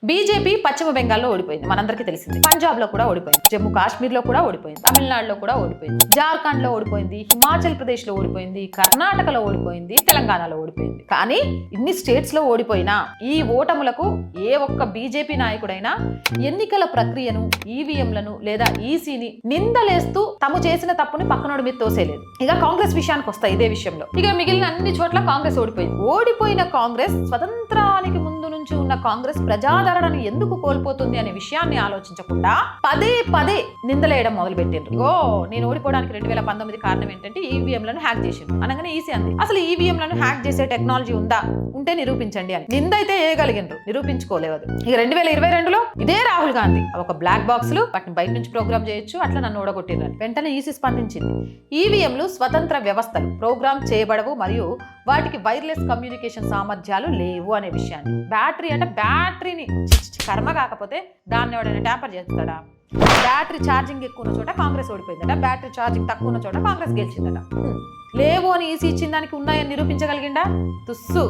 BJP పశ్చిమ బెంగాల్లో ఓడిపోయింది, మనందరికీ తెలిసింది. పంజాబ్ లో కూడా ఓడిపోయింది, జమ్మూ కాశ్మీర్ లో కూడా ఓడిపోయింది, తమిళనాడులో కూడా ఓడిపోయింది, జార్ఖండ్ లో ఓడిపోయింది, హిమాచల్ ప్రదేశ్ లో ఓడిపోయింది, కర్ణాటకలో ఓడిపోయింది, తెలంగాణలో ఓడిపోయింది. కానీ ఇన్ని స్టేట్స్ లో ఓడిపోయినా ఈ ఓటములకు ఏ ఒక్క బీజేపీ నాయకుడైనా ఎన్నికల ప్రక్రియను, ఈవీఎంలను లేదా ఈసీని నిందలేస్తూ తాము చేసిన తప్పుని పక్కనోడి మీద తోసేలేదు. ఇక కాంగ్రెస్ విషయానికి వస్తాయి. ఇదే విషయంలో ఇక మిగిలిన అన్ని చోట్ల కాంగ్రెస్ ఓడిపోయింది. ఓడిపోయిన కాంగ్రెస్ స్వతంత్రానికి ముందు నుంచి ఉన్న కాంగ్రెస్ ప్రజాదరణను ఎందుకు కోల్పోతుంది అనే విషయాన్ని ఆలోచించకుండా పదే పదే నిందలేయడం మొదలుపెట్టిండ్రు. నేను ఓడిపోవడానికి 2019 కారణం ఏంటంటే ఈవీఎంలను హ్యాక్ చేసిండ్రు అనగానే ఈసీ అంది, అసలు ఈవీఎంలను హ్యాక్ చేసే టెక్నాలజీ ఉందా, ఉంటే నిరూపించండి అని. నింద అయితే వేయగలిగిండ్రు, నిరూపించుకోలేదు. ఇక 2022లో ఇదే రాహుల్ గాంధీ ఒక బ్లాక్ బాక్స్లు వాటిని బయట నుంచి ప్రోగ్రామ్ చేయొచ్చు, అట్లా నన్ను ఓడగొట్టిండ్రు. వెంటనే ఈసీ స్పందించింది. ఈవీఎంలు స్వతంత్ర వ్యవస్థలు, ప్రోగ్రామ్ చేయబడవు మరియు వాటికి వైర్లెస్ కమ్యూనికేషన్ సామర్థ్యాలు లేవు అనే విషయాన్ని. బ్యాటరీ అంటే బ్యాటరీని కర్మ కాకపోతే దాన్ని ఎవడైనా ట్యాంపర్ చేస్తాడా? బ్యాటరీ ఛార్జింగ్ ఎక్కువ ఉన్న చోట కాంగ్రెస్ ఓడిపోయిందట, బ్యాటరీ ఛార్జింగ్ తక్కువ ఉన్న చోట కాంగ్రెస్ గెలిచిందట. లేవు అని ఈసీ ఇచ్చిన దానికి ఉన్నాయని నిరూపించగలిగిందా? తుస్సు.